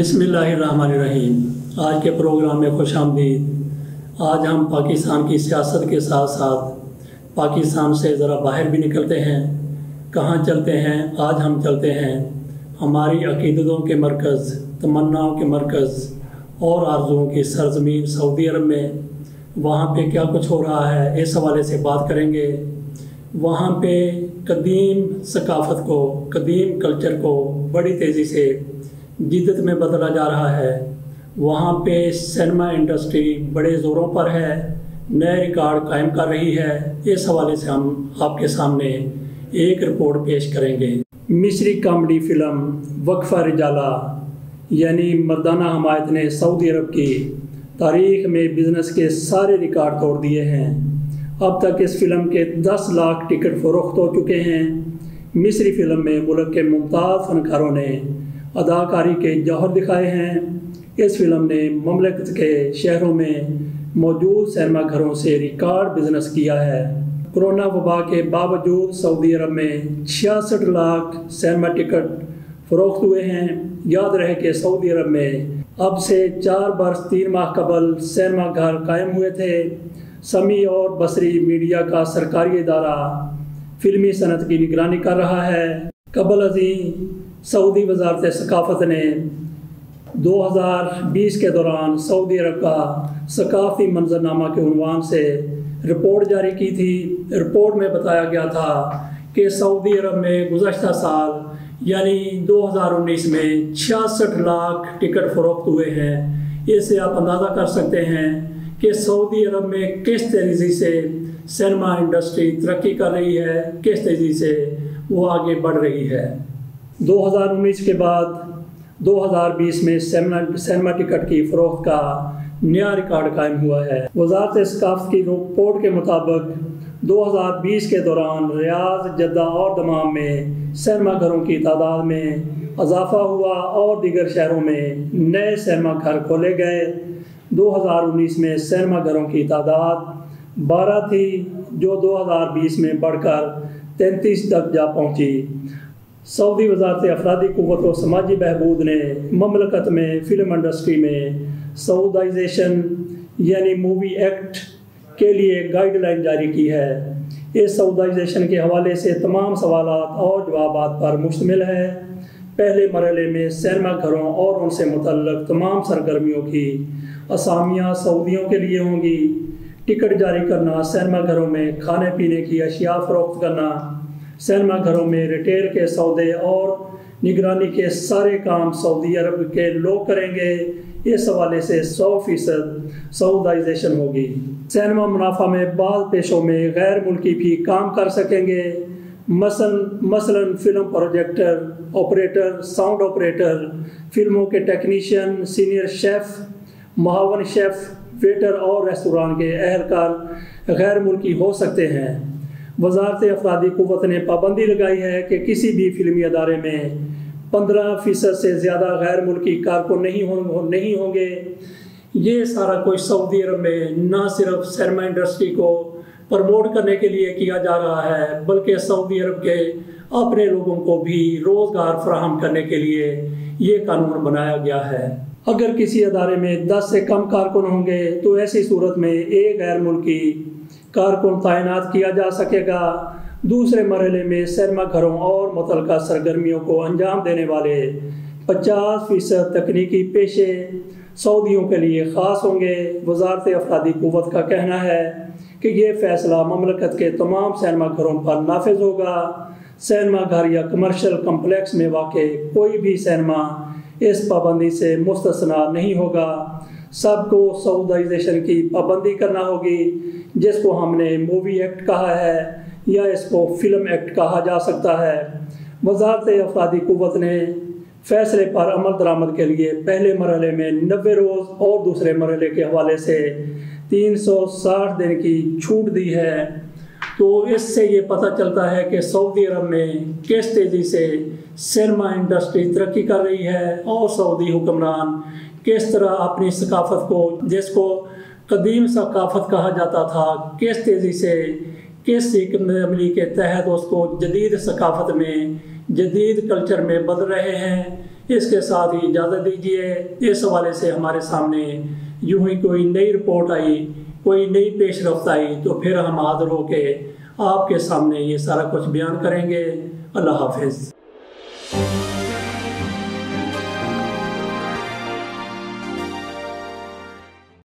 बिस्मिल्लाहिर्रहमानिर्रहीम। आज के प्रोग्राम में खुश आमदीद। आज हम पाकिस्तान की सियासत के साथ साथ पाकिस्तान से ज़रा बाहर भी निकलते हैं। कहाँ चलते हैं? आज हम चलते हैं हमारी अक़ीदतों के मरकज़, तमन्नाओं के मरकज़ और आरज़ुओं की सरज़मीन सऊदी अरब में। वहाँ पे क्या कुछ हो रहा है, इस हवाले से बात करेंगे। वहाँ पे कदीम सकाफ़त को, कदीम कल्चर को बड़ी तेज़ी से जिद्दत में बदला जा रहा है। वहाँ पे सिनेमा इंडस्ट्री बड़े ज़ोरों पर है, नए रिकॉर्ड कायम कर रही है। इस हवाले से हम आपके सामने एक रिपोर्ट पेश करेंगे। मिस्री कॉमेडी फिल्म वक्फ़ा रिजाला यानी मर्दाना हमायत ने सऊदी अरब की तारीख़ में बिज़नेस के सारे रिकॉर्ड तोड़ दिए हैं। अब तक इस फिल्म के 10 लाख टिकट फ़रोख्त हो चुके हैं। मिस्री फिल्म में मुल्क के मुमताज़ फ़नकारों ने अदाकारी के जौहर दिखाए हैं। इस फिल्म ने ममलकत के शहरों में मौजूद सिनेमा घरों से रिकॉर्ड बिजनेस किया है। कोरोना वबा के बावजूद सऊदी अरब में 66 लाख सिनेमा टिकट फ़रोख्त हुए हैं। याद रहे कि सऊदी अरब में अब से 4 बरस 3 माह कबल सिनेमा घर कायम हुए थे। समी और बसरी मीडिया का सरकारी इदारा फिल्मी सनत की निगरानी कर रहा है। कबल अज़ीं सऊदी वज़ारत सकाफ़त ने 2020 के दौरान सऊदी अरब का सकाफ़ती मंजरनामा के उन्वान से रिपोर्ट जारी की थी। रिपोर्ट में बताया गया था कि सऊदी अरब में गुज़श्ता साल यानी 2019 में 66 लाख टिकट फ़रोख्त हुए हैं। इससे आप अंदाज़ा कर सकते हैं कि सऊदी अरब में किस तेज़ी से सिनेमा इंडस्ट्री तरक्की कर रही है, किस तेज़ी से वो आगे बढ़ रही है। 2019 के बाद 2020 में सिनेमा टिकट की फ़रोख्त का नया रिकॉर्ड कायम हुआ है। वज़ारत सकाफ़त की रिपोर्ट के मुताबिक 2020 के दौरान रियाद, जद्दा और दमाम में सिनेमा घरों की तादाद में इजाफा हुआ और दीगर शहरों में नए सिनेमा घर खोले गए। 2019 में सिनेमा घरों की तादाद 12 थी, जो 2020 में बढ़कर 33 तक जा पहुँची। सऊदी वज़ारत अफरादी क़ुव्वत और समाजी बहबूद ने ममलकत में फ़िल्म इंडस्ट्री में सऊदाइजेशन यानी मूवी एक्ट के लिए गाइडलाइन जारी की है। इस सऊदाइजेशन के हवाले से तमाम सवालात और जवाबात पर मुश्तमिल है। पहले मरहले में सिनेमा घरों और उनसे मुतल्लक़ तमाम सरगर्मियों की असामियाँ सऊदियों के लिए होंगी। टिकट जारी करना, सिनेमा घरों में खाने पीने की अशिया फ़रोख्त करना, सिनेमा घरों में रिटेल के सौदे और निगरानी के सारे काम सऊदी अरब के लोग करेंगे। इस हवाले से 100% सऊदाइजेशन होगी। सिनेमा मुनाफा में बाद पेशों में गैर मुल्की भी काम कर सकेंगे। मसलन film projector operator, sound operator, फिल्मों के टेक्नीशियन, सीनियर शेफ़, मुआवन शेफ़, वेटर और रेस्तोरां के अहलकार गैर मुल्की हो सकते हैं। वज़ारत अफरादी क़ुव्वत ने पाबंदी लगाई है कि किसी भी फिल्मी अदारे में 15% से ज़्यादा गैर मुल्की कारकुन नहीं होंगे। ये सारा कुछ सऊदी अरब में न सिर्फ सिनेमा इंडस्ट्री को प्रमोट करने के लिए किया जा रहा है, बल्कि सऊदी अरब के अपने लोगों को भी रोज़गार फराहम करने के लिए ये कानून बनाया गया है। अगर किसी अदारे में 10 से कम कारकुन होंगे तो ऐसी सूरत में एक गैर मुल्की कारकुन तैनात किया जा सकेगा। दूसरे मरहले में सिनेमा घरों और मुतल्लिका सरगर्मियों को अंजाम देने वाले 50% तकनीकी पेशे सऊदियों के लिए ख़ास होंगे। वज़ारत अफरादी क़ुव्वत का कहना है कि ये फ़ैसला ममलकत के तमाम सिनेमा घरों पर नाफिज होगा। सिनेमा घर या कमर्शियल कम्प्लेक्स में वाक़ कोई भी सिनेमा इस पाबंदी से मुस्तस्ना नहीं होगा। सबको सऊदाइजेशन की पाबंदी करना होगी, जिसको हमने मूवी एक्ट कहा है या इसको फ़िल्म एक्ट कहा जा सकता है। वज़ारत अफरादी क़ुव्वत ने फ़ैसले पर अमल दरामद के लिए पहले मरहले में 90 रोज़ और दूसरे मरहले के हवाले से 360 दिन की छूट दी है। तो इससे ये पता चलता है कि सऊदी अरब में किस तेज़ी से सिनेमा इंडस्ट्री तरक्की कर रही है और सऊदी हुक्मरान किस तरह अपनी सकाफ़त को, जिसको कदीम सकाफ़त कहा जाता था, किस तेज़ी से किस हिकमत अमली के तहत उसको जदीद सकाफ़त में جدید کلچر میں بدل رہے ہیں۔ اس کے ساتھ ہی اجازت دیجیے اس حوالے سے ہمارے سامنے یوں ہی کوئی نئی رپورٹ آئی، کوئی نئی پیش رفت آئی تو پھر ہم حاضر ہو کے آپ کے سامنے یہ سارا کچھ بیان کریں گے۔ اللہ حافظ۔